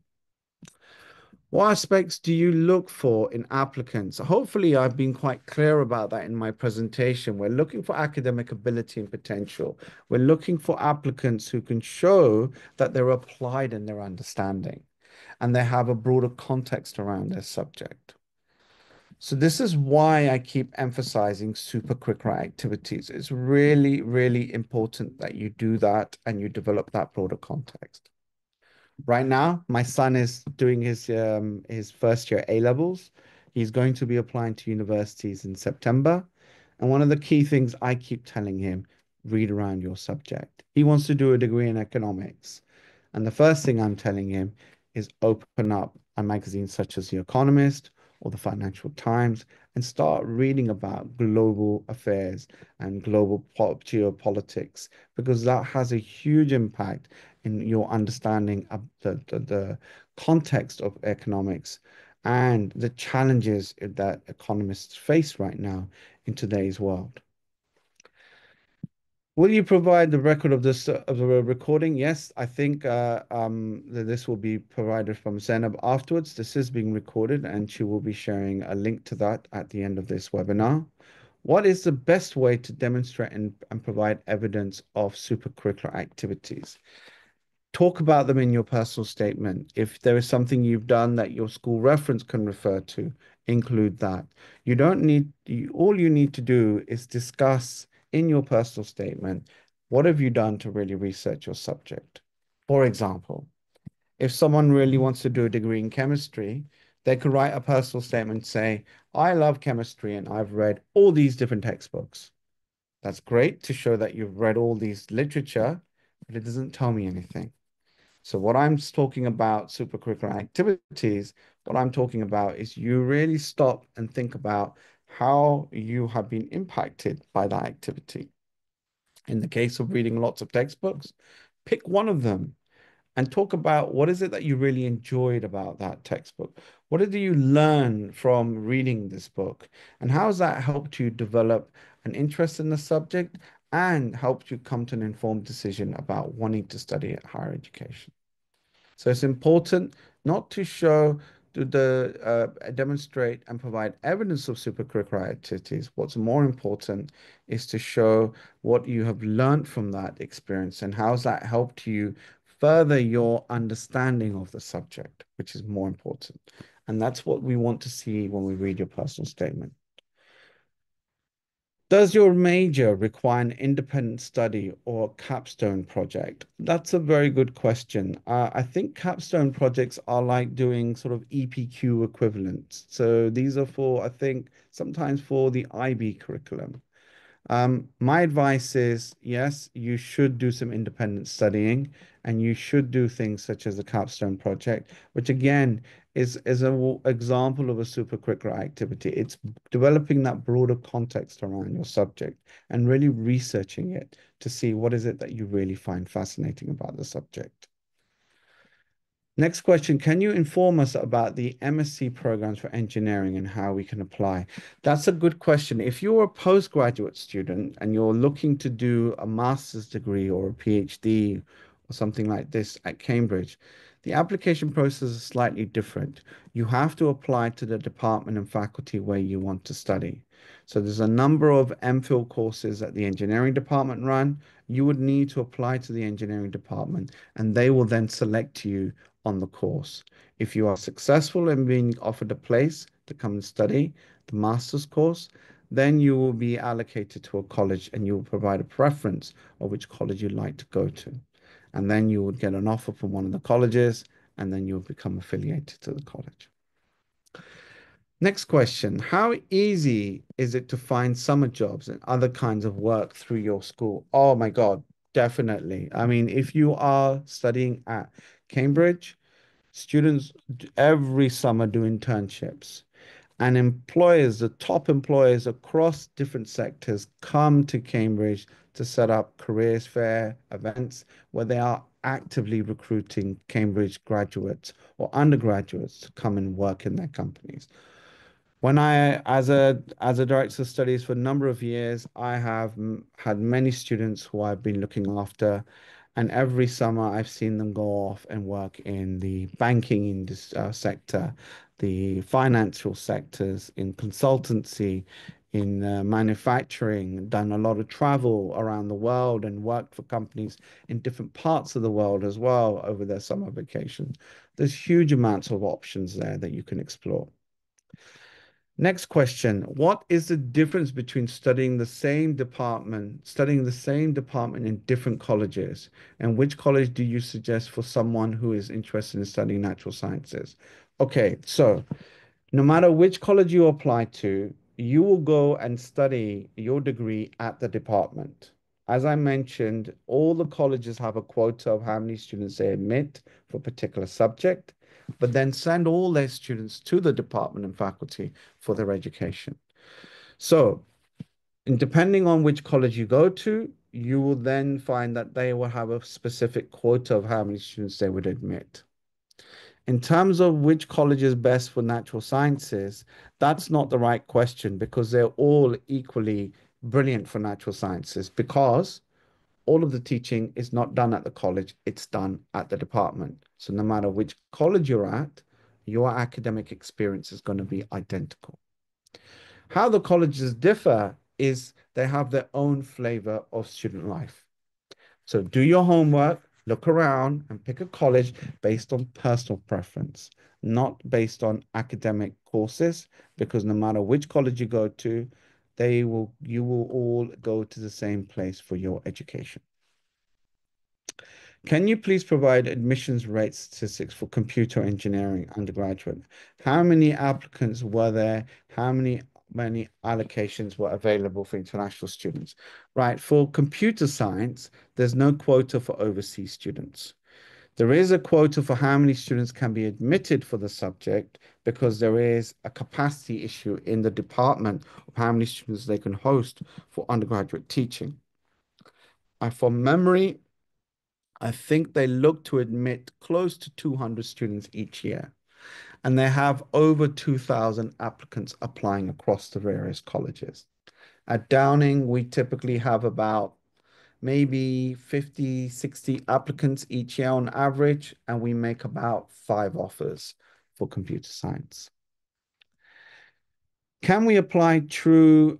What aspects do you look for in applicants? Hopefully, I've been quite clear about that in my presentation. We're looking for academic ability and potential. We're looking for applicants who can show that they're applied in their understanding and they have a broader context around their subject. So this is why I keep emphasizing supercurricular activities. It's really, really important that you do that and you develop that broader context. Right now, my son is doing his first year A-levels. He's going to be applying to universities in September. And one of the key things I keep telling him, read around your subject. He wants to do a degree in economics. And the first thing I'm telling him is open up a magazine such as The Economist or the Financial Times and start reading about global affairs and global geopolitics, because that has a huge impact in your understanding of the context of economics and the challenges that economists face right now in today's world. Will you provide the record of this of the recording? Yes, I think this will be provided from Zainab afterwards. This is being recorded and she will be sharing a link to that at the end of this webinar. What is the best way to demonstrate and provide evidence of supercurricular activities? Talk about them in your personal statement. If there is something you've done that your school reference can refer to, include that. You don't need, all you need to do is discuss in your personal statement, what have you done to really research your subject? For example, if someone really wants to do a degree in chemistry, they could write a personal statement, say, I love chemistry and I've read all these different textbooks. That's great to show that you've read all these literature, but it doesn't tell me anything. So what I'm talking about supercurricular activities, what I'm talking about is you really stop and think about how you have been impacted by that activity. In the case of reading lots of textbooks, pick one of them and talk about what is it that you really enjoyed about that textbook? What did you learn from reading this book? And how has that helped you develop an interest in the subject and helped you come to an informed decision about wanting to study at higher education? So it's important not to show, to demonstrate and provide evidence of supercurricular activities. What's more important is to show what you have learned from that experience and how has that helped you further your understanding of the subject, which is more important. And that's what we want to see when we read your personal statement. Does your major require an independent study or a capstone project? That's a very good question. I think capstone projects are like doing sort of EPQ equivalents. So these are for, I think, sometimes for the IB curriculum. My advice is, yes, you should do some independent studying and you should do things such as a capstone project, which again is an example of a supercurricular activity. It's developing that broader context around your subject and really researching it to see what is it that you really find fascinating about the subject. Next question, can you inform us about the MSc programs for engineering and how we can apply? That's a good question. If you're a postgraduate student and you're looking to do a master's degree or a PhD or something like this at Cambridge, the application process is slightly different. You have to apply to the department and faculty where you want to study. So there's a number of MPhil courses that the engineering department run. You would need to apply to the engineering department and they will then select you on the course. If you are successful in being offered a place to come and study the master's course, then you will be allocated to a college and you will provide a preference of which college you'd like to go to. And then you would get an offer from one of the colleges and then you'll become affiliated to the college. Next question, how easy is it to find summer jobs and other kinds of work through your school? Oh my God, definitely. I mean, if you are studying at Cambridge, students every summer do internships. And employers, the top employers across different sectors, come to Cambridge to set up careers fair events where they are actively recruiting Cambridge graduates or undergraduates to come and work in their companies. When as a director of studies for a number of years, I have had many students who I've been looking after, and every summer I've seen them go off and work in the banking sector, the financial sectors, in consultancy, in manufacturing, done a lot of travel around the world and worked for companies in different parts of the world as well over their summer vacation. There's huge amounts of options there that you can explore. Next question, what is the difference between studying the same department in different colleges? And which college do you suggest for someone who is interested in studying natural sciences? Okay, so no matter which college you apply to, you will go and study your degree at the department. As I mentioned, all the colleges have a quota of how many students they admit for a particular subject, but then send all their students to the department and faculty for their education. So, depending on which college you go to, you will then find that they will have a specific quota of how many students they would admit. In terms of which college is best for natural sciences, that's not the right question because they're all equally brilliant for natural sciences because all of the teaching is not done at the college, it's done at the department. So no matter which college you're at, your academic experience is going to be identical. How the colleges differ is they have their own flavor of student life. So do your homework, look around and pick a college based on personal preference, not based on academic courses, because no matter which college you go to, you will all go to the same place for your education. Can you please provide admissions rate statistics for computer engineering undergraduate? How many applicants were there? How many allocations were available for international students? Right, for computer science, there's no quota for overseas students. There is a quota for how many students can be admitted for the subject because there is a capacity issue in the department of how many students they can host for undergraduate teaching. From memory, I think they look to admit close to 200 students each year. And they have over 2,000 applicants applying across the various colleges. At Downing, we typically have about maybe 50, 60 applicants each year on average, and we make about 5 offers for computer science. Can we apply through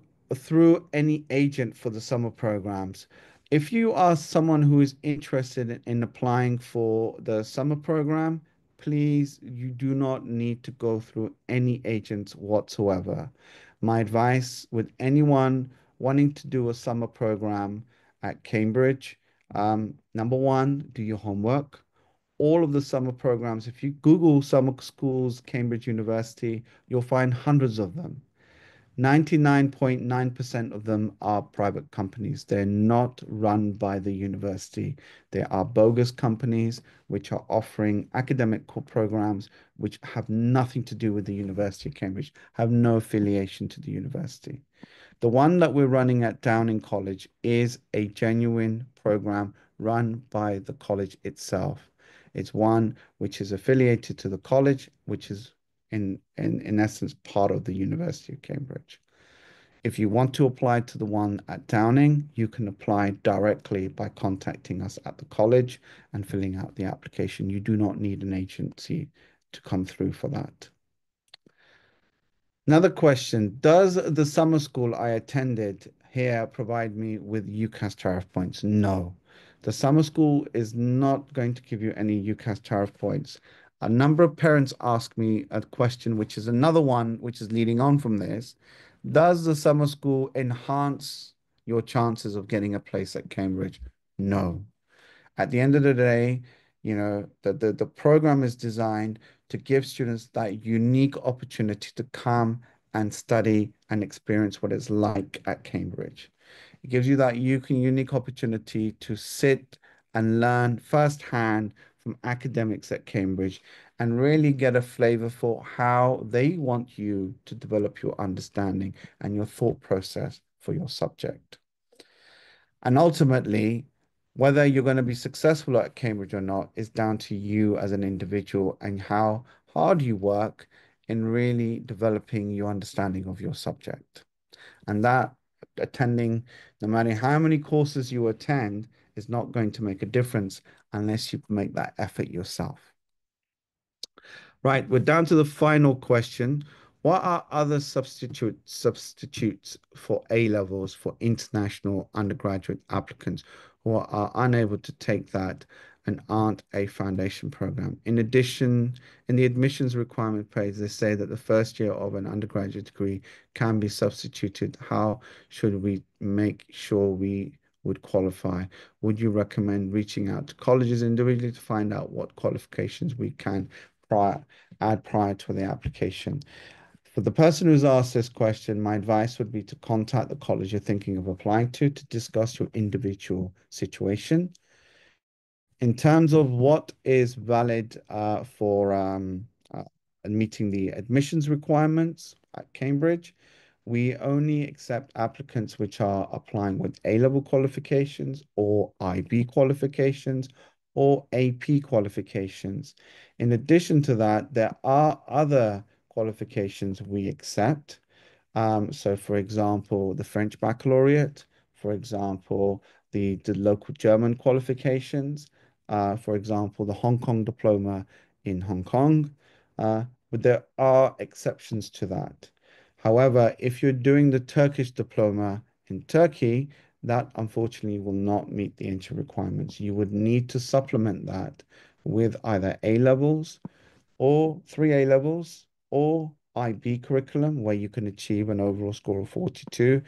any agent for the summer programs? If you are someone who is interested in applying for the summer program, please, you do not need to go through any agents whatsoever. My advice with anyone wanting to do a summer program at Cambridge, number one, do your homework. All of the summer programs, if you Google summer schools, Cambridge University, you'll find hundreds of them. 99.9% of them are private companies. They're not run by the university. They are bogus companies which are offering academic programs which have nothing to do with the University of Cambridge, have no affiliation to the university. The one that we're running at Downing College is a genuine program run by the college itself. It's one which is affiliated to the college, which is in essence part of the University of Cambridge. If you want to apply to the one at Downing, you can apply directly by contacting us at the college and filling out the application. You do not need an agency to come through for that. Another question, does the summer school I attended here provide me with UCAS tariff points? No. The summer school is not going to give you any UCAS tariff points. A number of parents ask me a question, which is another one, which is leading on from this. Does the summer school enhance your chances of getting a place at Cambridge? No. At the end of the day, you know, the program is designed to give students that unique opportunity to come and study and experience what it's like at Cambridge. It gives you that unique opportunity to sit and learn firsthand from academics at Cambridge and really get a flavor for how they want you to develop your understanding and your thought process for your subject. And ultimately, whether you're going to be successful at Cambridge or not is down to you as an individual and how hard you work in really developing your understanding of your subject. And that attending, no matter how many courses you attend, is not going to make a difference unless you make that effort yourself. Right, we're down to the final question. What are other substitutes for A-levels for international undergraduate applicants who are unable to take that and aren't a foundation program? In addition, in the admissions requirement page, they say that the first year of an undergraduate degree can be substituted. How should we make sure we would qualify? Would you recommend reaching out to colleges individually to find out what qualifications we can add prior to the application? For the person who's asked this question, my advice would be to contact the college you're thinking of applying to discuss your individual situation. In terms of what is valid for meeting the admissions requirements at Cambridge, we only accept applicants which are applying with A-level qualifications or IB qualifications or AP qualifications. In addition to that, there are other qualifications we accept. So for example, the French baccalaureate, for example, the local German qualifications, for example, the Hong Kong diploma in Hong Kong, but there are exceptions to that. However, if you're doing the Turkish diploma in Turkey, that unfortunately will not meet the entry requirements. You would need to supplement that with either A-levels or 3 A-levels or IB curriculum, where you can achieve an overall score of 42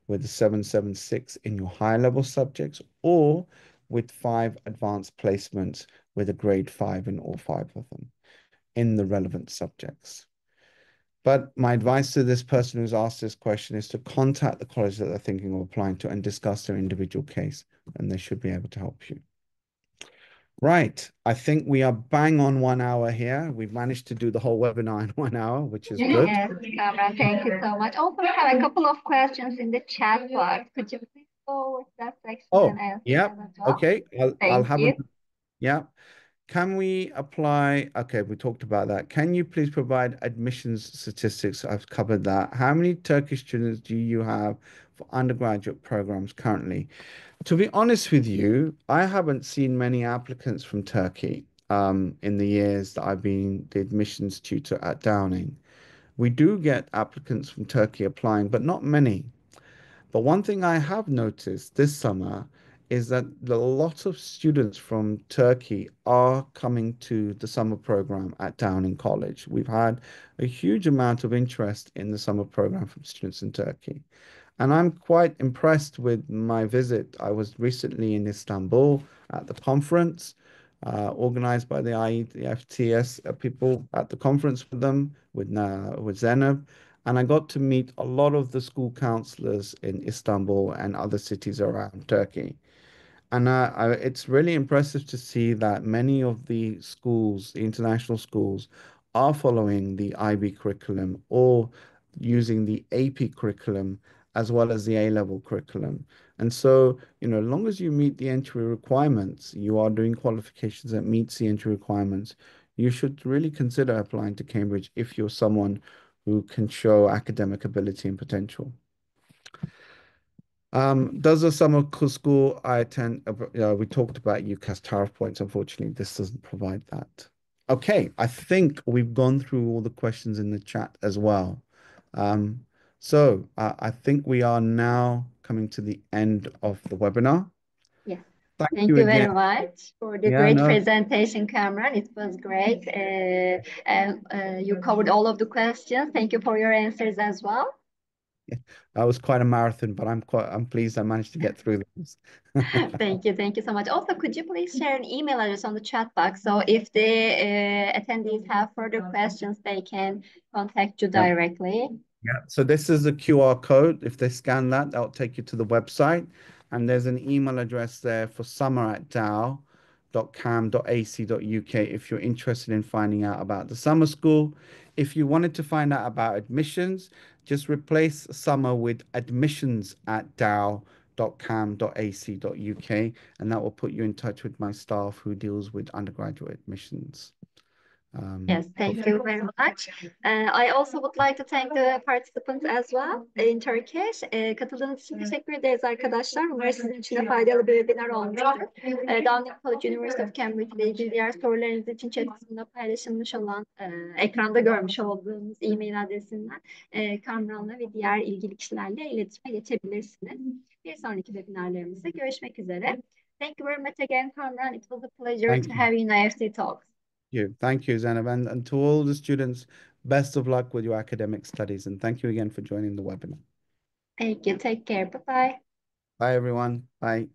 with a 776 in your higher level subjects, or with 5 advanced placements with a grade 5 in all 5 of them in the relevant subjects. But my advice to this person who's asked this question is to contact the college that they're thinking of applying to and discuss their individual case, and they should be able to help you. Right, I think we are bang on 1 hour here. We've managed to do the whole webinar in 1 hour, which is good. Yes, Cameron, thank you so much. Also, we have a couple of questions in the chat box. Could you please go with that section and answer yeah, them as well? okay. I'll have you. yeah. Can we apply? Okay, we talked about that. Can you please provide admissions statistics? I've covered that. How many Turkish students do you have for undergraduate programs currently? To be honest with you, I haven't seen many applicants from Turkey in the years that I've been the admissions tutor at Downing. We do get applicants from Turkey applying, but not many. But one thing I have noticed this summer is that a lot of students from Turkey are coming to the summer program at Downing College. We've had a huge amount of interest in the summer program from students in Turkey. And I'm quite impressed with my visit. I was recently in Istanbul at the conference organized by the IEFTS people at the conference with them, with Zeynep. And I got to meet a lot of the school counselors in Istanbul and other cities around Turkey. And it's really impressive to see that many of the schools, the international schools, are following the IB curriculum or using the AP curriculum as well as the A-level curriculum. And so, as long as you meet the entry requirements, you are doing qualifications that meets the entry requirements, you should really consider applying to Cambridge if you're someone who can show academic ability and potential. Does the summer school I attend, we talked about UCAS tariff points. Unfortunately, this doesn't provide that. Okay, I think we've gone through all the questions in the chat as well. So I think we are now coming to the end of the webinar. Yes. Thank you very again. much for the great presentation, Cameron. It was great. And you covered all of the questions. Thank you for your answers as well. Yeah, that was quite a marathon, but I'm pleased I managed to get through this. Thank you so much. Also, could you please share an email address on the chat box, so if the attendees have further questions, they can contact you directly. Yeah, so this is the QR code. If they scan that, that'll take you to the website. And there's an email address there for summer@dow.cam.ac.uk if you're interested in finding out about the summer school. If you wanted to find out about admissions, just replace summer with admissions@dow.cam.ac.uk, and that will put you in touch with my staff who deals with undergraduate admissions. Yes, thank you very much. I also would like to thank the participants as well in Turkish. Katıldığınız için teşekkür ederiz arkadaşlar. Umarım sizin için de faydalı bir webinar olmuştur. Downing College University of Cambridge ile ilgili diğer sorularınız için chat kısmında paylaşılmış olan ekranda görmüş olduğunuz e-mail adresinden Kamran'la ve diğer ilgili kişilerle iletişime geçebilirsiniz. Bir sonraki webinarlarımızda görüşmek üzere. Thank you very much again, Kamran. It was a pleasure to have you in IEFTalks. Thank you, Zainab. And to all the students, best of luck with your academic studies. And thank you again for joining the webinar. Thank you. Take care. Bye-bye. Bye, everyone. Bye.